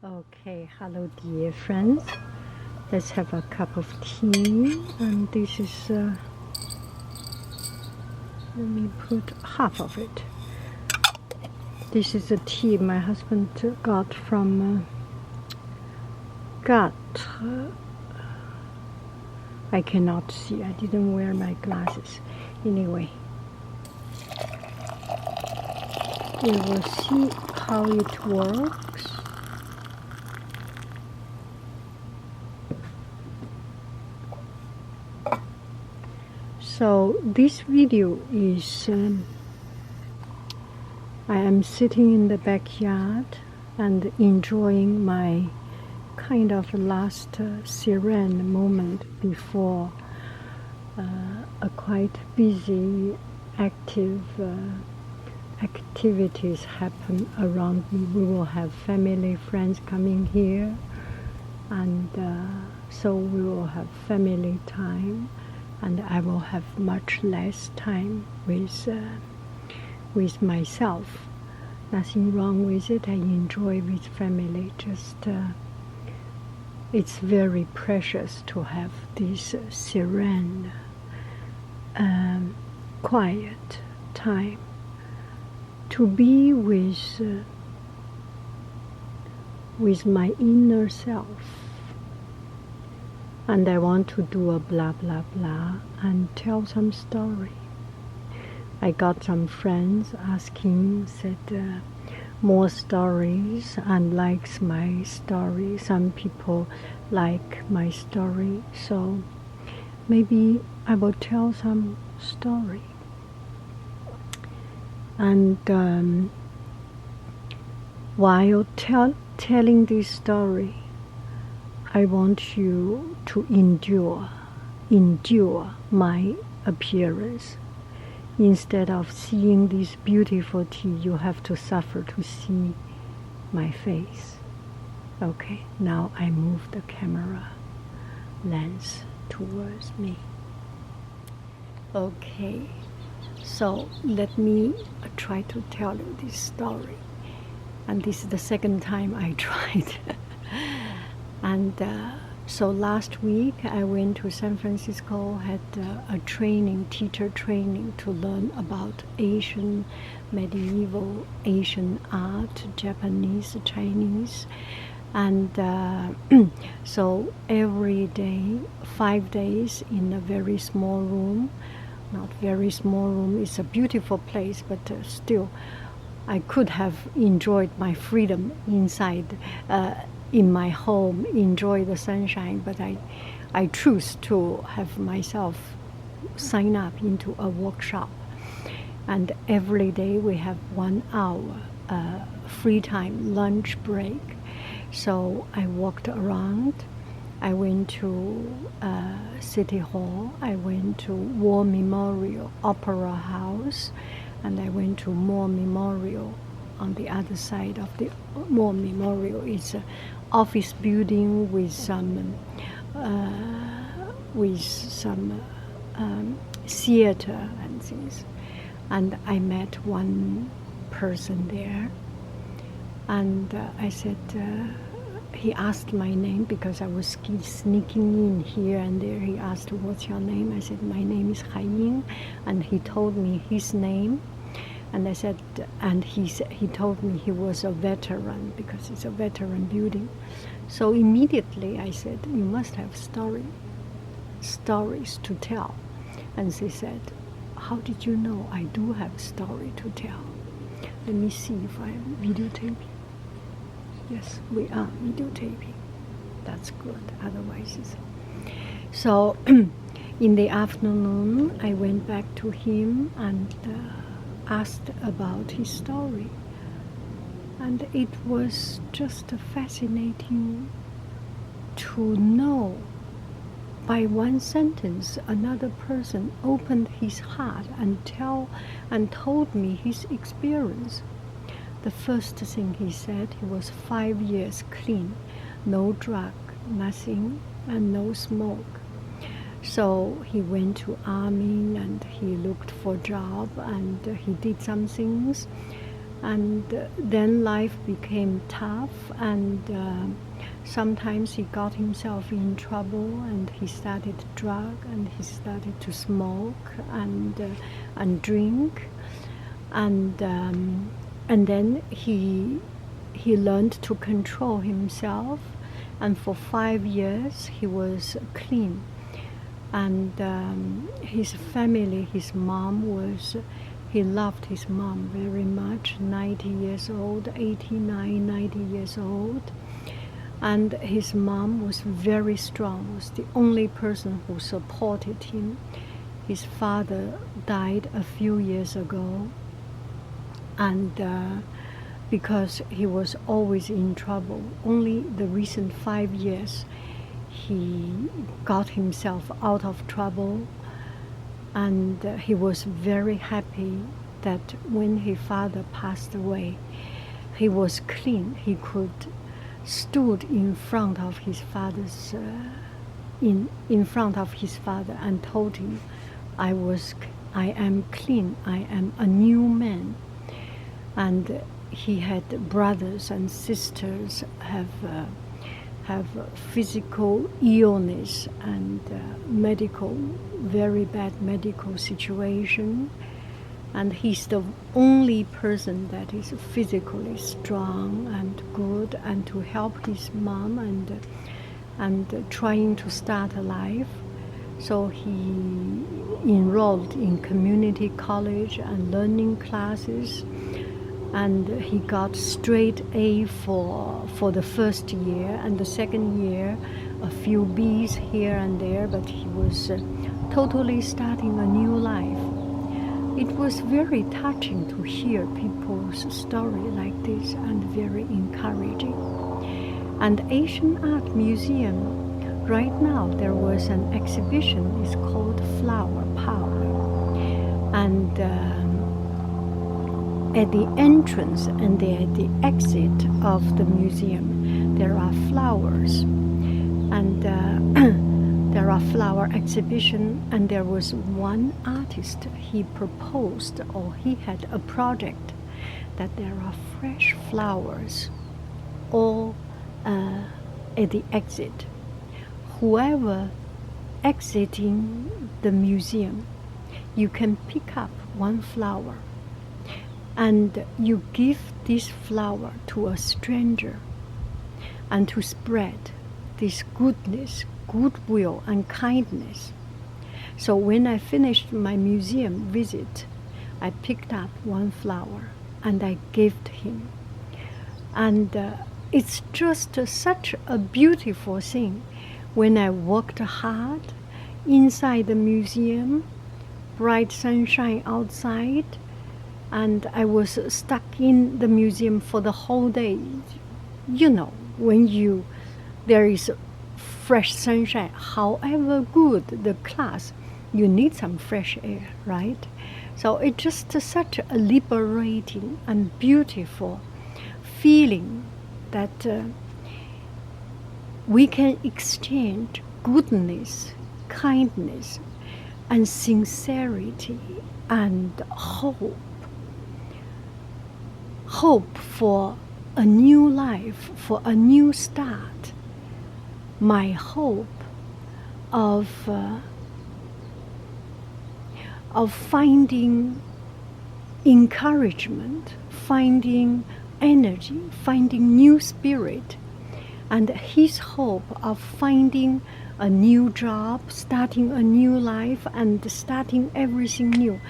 Okay, hello dear friends. Let's have a cup of tea. And this is, let me put half of it. This is a tea my husband got from, I cannot see, I didn't wear my glasses. Anyway, we will see how it works. So this video is, I am sitting in the backyard and enjoying my kind of last serene moment before a quite busy, active activities happen around me. We will have family, friends coming here, and so we will have family time. And I will have much less time with myself. Nothing wrong with it. I enjoy with family. Just it's very precious to have this serene, quiet time to be with my inner self. And I want to do a blah blah blah and tell some story. I got some friends asking, said more stories and likes my story. Some people like my story, so maybe I will tell some story. And while telling this story, I want you to endure my appearance. Instead of seeing this beautiful tea, you have to suffer to see my face. Okay, now I move the camera lens towards me. Okay, so let me try to tell you this story. And this is the second time I tried. And so last week I went to San Francisco, had a teacher training to learn about medieval Asian art, Japanese, Chinese. And so every day, 5 days in a very small room, not very small room, it's a beautiful place, but still I could have enjoyed my freedom inside in my home, enjoy the sunshine, but I choose to have myself sign up into a workshop. And every day we have 1 hour free time, lunch break. So I walked around. I went to City Hall. I went to War Memorial Opera House, and I went to War Memorial. On the other side of the War Memorial is an office building with some theater and things. And I met one person there, and I said, he asked my name because I was sneaking in here and there. He asked, "What's your name?" I said, "My name is Hai Ying," and he told me his name. And I said, and he told me he was a veteran because it's a veteran building. So immediately I said, "You must have stories to tell." And she said, "How did you know I do have story to tell?" Let me see if I'm videotaping. Yes, we are videotaping. That's good. Otherwise, so in the afternoon, I went back to him and asked about his story, and it was just fascinating to know by one sentence another person opened his heart and told me his experience. The first thing he said, he was 5 years clean, no drug, nothing, and no smoke. So he went to army and he looked for a job and he did some things. And then life became tough, and sometimes he got himself in trouble, and he started to drug, and he started to smoke and drink, and then he learned to control himself, and for 5 years he was clean. And his family, his mom was, he loved his mom very much, 90 years old, 89, 90 years old. And his mom was very strong, was the only person who supported him. His father died a few years ago, and because he was always in trouble, only the recent 5 years he got himself out of trouble, and he was very happy that when his father passed away, he was clean. He could stood in front of his father's in front of his father and told him, I am clean, I am a new man. And he had brothers and sisters have physical illness and very bad medical situation, and he's the only person that is physically strong and good, and to help his mom and trying to start a life. So he enrolled in community college and learning classes, and he got straight A for the first year, and the second year a few B's here and there, but he was totally starting a new life. It was very touching to hear people's story like this, and very encouraging. And Asian Art Museum, right now there was an exhibition, it's called Flower Power. And at the entrance and at the exit of the museum, there are flowers. And there are flower exhibition, and there was one artist, he proposed, or he had a project, that there are fresh flowers all at the exit. Whoever exiting the museum, you can pick up one flower, and you give this flower to a stranger, and to spread this goodness, goodwill and kindness. So when I finished my museum visit, I picked up one flower and I gave to him. And it's just such a beautiful thing. When I worked hard inside the museum, bright sunshine outside, and I was stuck in the museum for the whole day. You know, when there is fresh sunshine, however good the class, you need some fresh air, right? So it's just such a liberating and beautiful feeling that we can exchange goodness, kindness, and sincerity and hope. Hope for a new life, for a new start. My hope of finding encouragement, finding energy, finding new spirit, and his hope of finding a new job, starting a new life, and starting everything new.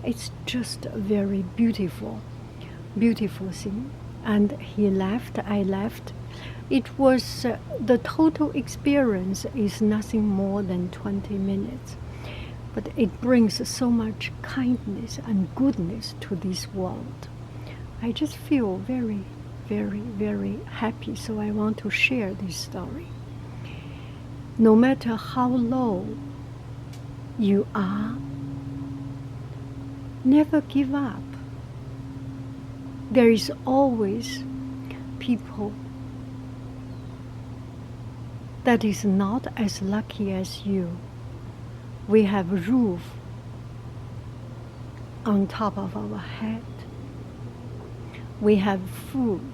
It's just a very beautiful, beautiful thing. And he left, I left. It was, the total experience is nothing more than 20 minutes. But it brings so much kindness and goodness to this world. I just feel very, very, very happy, so I want to share this story. No matter how low you are, never give up. There is always people that is not as lucky as you. We have a roof on top of our head. We have food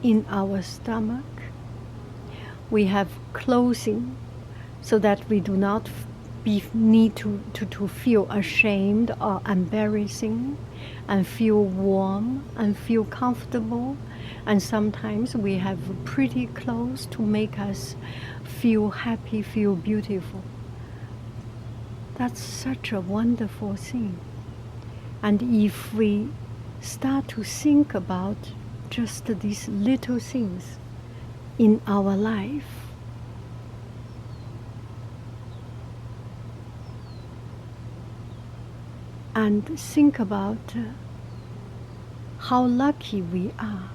in our stomach. We have clothing so that we do not need to feel ashamed or embarrassing, and feel warm and feel comfortable. And sometimes we have pretty clothes to make us feel happy, feel beautiful. That's such a wonderful thing. And if we start to think about just these little things in our life, and think about how lucky we are,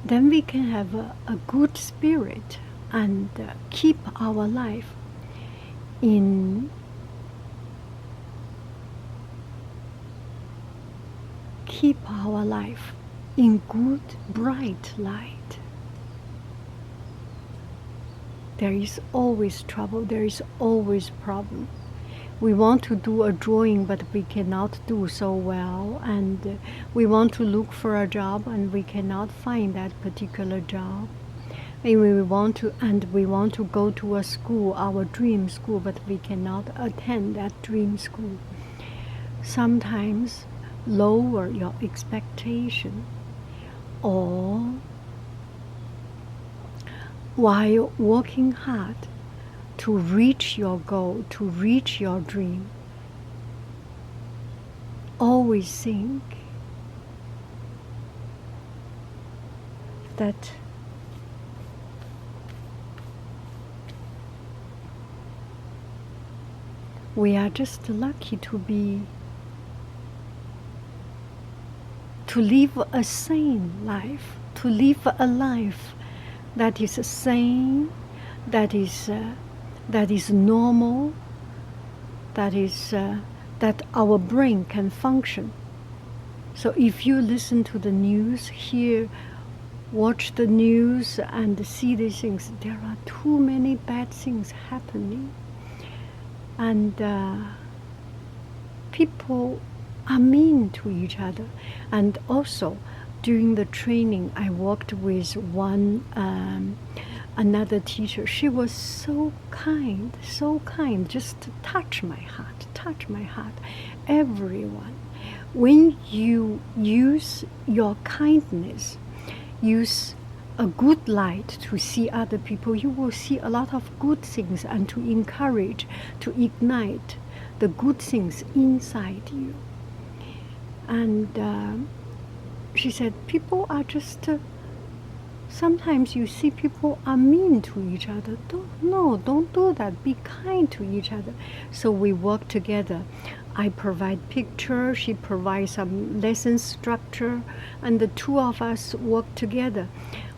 then we can have a good spirit and keep our life in good, bright light. There is always trouble, there is always problem. We want to do a drawing, but we cannot do so well, and we want to look for a job, and we cannot find that particular job. And we want to go to a school, our dream school, but we cannot attend that dream school. Sometimes lower your expectation, or while working hard to reach your goal, to reach your dream, always think that we are just lucky to live a sane life, to live a life that is sane, that is normal, that our brain can function. So if you listen to the news, watch the news and see these things, there are too many bad things happening. And people are mean to each other. And also, during the training, I worked with another teacher. She was so kind, just touch my heart. Everyone, when you use your kindness, use a good light to see other people, you will see a lot of good things, and to encourage, to ignite the good things inside you. And she said, people are just, sometimes you see people are mean to each other. Don't do that. Be kind to each other. So we work together. I provide picture, she provides some lesson structure, and the two of us work together.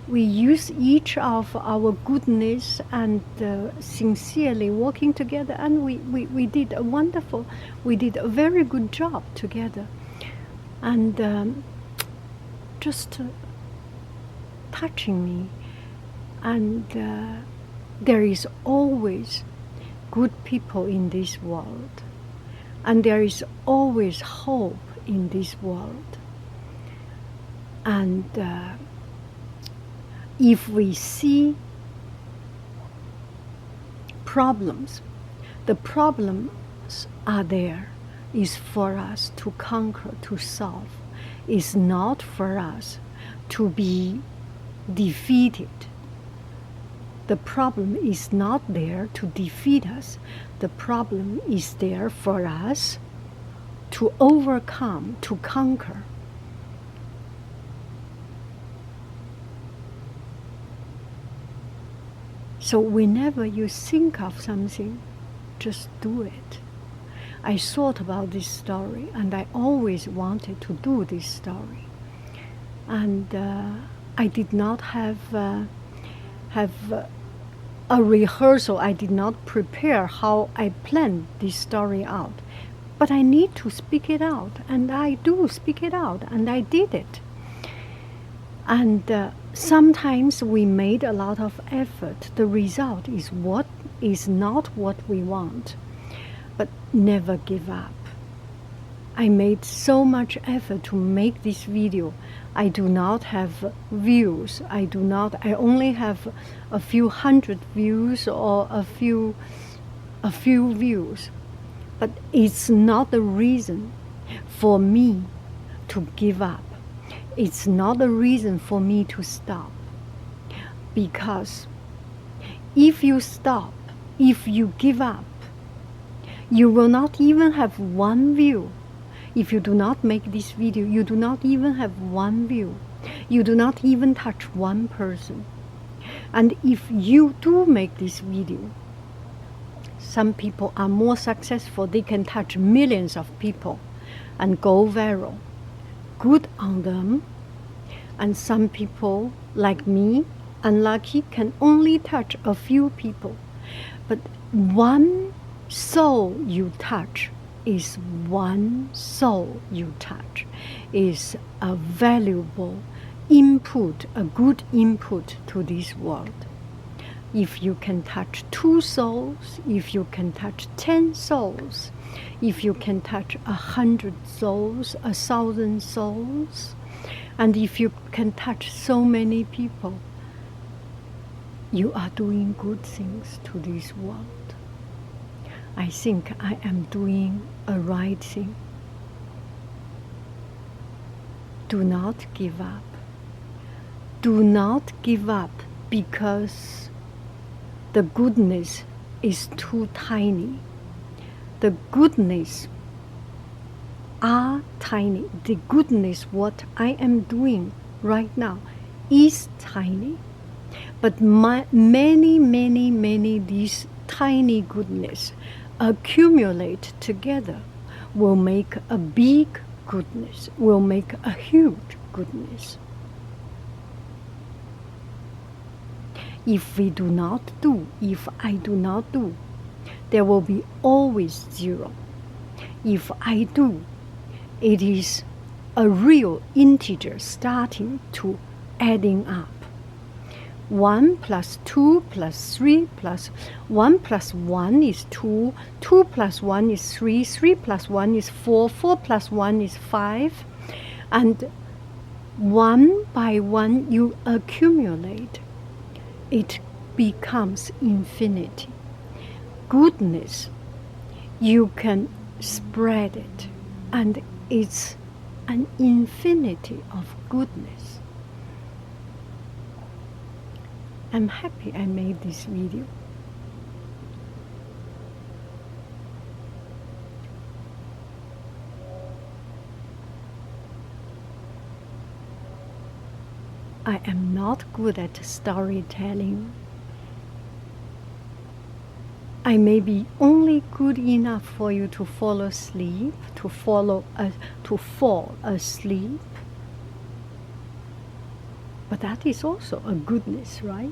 We use each of our goodness and sincerely working together, and we did a very good job together. And just touching me. And there is always good people in this world, and there is always hope in this world. And if we see problems, the problems are there, is for us to conquer, to solve. Is not for us to be defeated. The problem is not there to defeat us. The problem is there for us to overcome, to conquer. So whenever you think of something, just do it. I thought about this story, and I always wanted to do this story. And I did not have a rehearsal. I did not prepare how I planned this story out. But I need to speak it out, and I do speak it out, and I did it. And sometimes we made a lot of effort. The result is not what we want. But never give up. I made so much effort to make this video. I do not have views. I only have a few hundred views or a few views. But it's not a reason for me to give up. It's not a reason for me to stop. Because if you stop, if you give up, you will not even have one view. If you do not make this video, you do not even have one view. You do not even touch one person. And if you do make this video, some people are more successful. They can touch millions of people and go viral. Good on them. And some people, like me, unlucky, can only touch a few people. But one soul you touch is one soul you touch, is a valuable input, a good input to this world. If you can touch 2 souls, if you can touch 10 souls, if you can touch 100 souls, 1,000 souls, and if you can touch so many people, you are doing good things to this world. I think I am doing a right thing. Do not give up. Do not give up because the goodness is too tiny. The goodness are tiny. The goodness, what I am doing right now, is tiny. But many these tiny goodness accumulate together will make a big goodness, will make a huge goodness. If we do not do, if I do not do, there will be always 0. If I do, it is a real integer starting to adding up. 1 plus 2 plus 3 plus 1 plus 1 is 2, 2 plus 1 is 3, 3 plus 1 is 4, 4 plus 1 is 5, and one by one you accumulate. It becomes infinity. Goodness, you can spread it, and it's an infinity of goodness. I'm happy I made this video. I am not good at storytelling. I may be only good enough for you to fall asleep, to fall asleep. But that is also a goodness, right?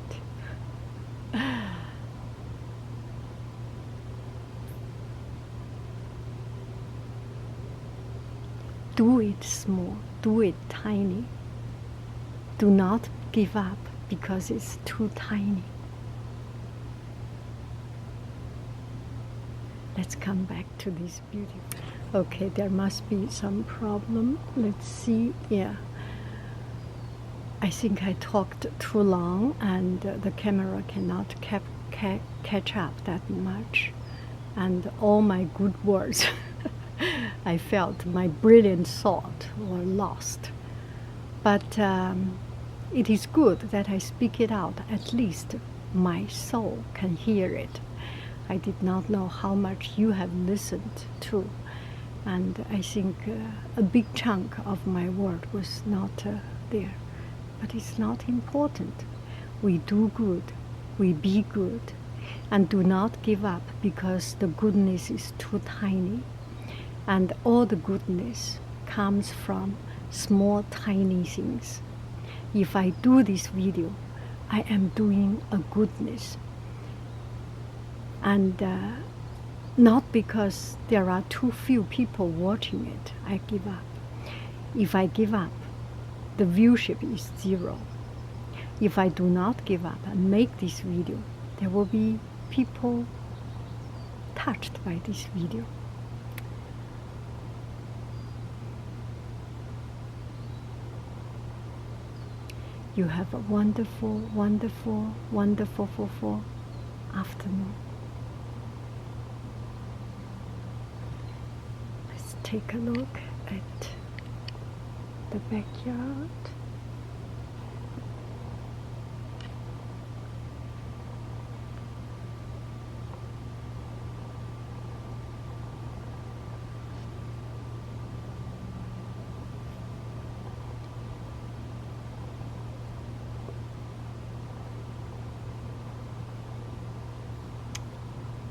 Do it small, do it tiny. Do not give up because it's too tiny. Let's come back to this beautiful. Okay, there must be some problem. Let's see. Yeah. I think I talked too long and the camera cannot catch up that much. And all my good words, I felt my brilliant thought were lost. But it is good that I speak it out. At least my soul can hear it. I did not know how much you have listened to. And I think a big chunk of my word was not there. But it's not important. We do good, we be good, and do not give up because the goodness is too tiny. And all the goodness comes from small, tiny things. If I do this video, I am doing a goodness. And not because there are too few people watching it, I give up. If I give up, the viewership is 0. If I do not give up and make this video, there will be people touched by this video. You have a wonderful, wonderful, wonderful afternoon. Let's take a look at the backyard.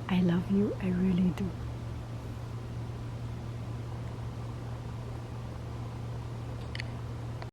I love you, I really do.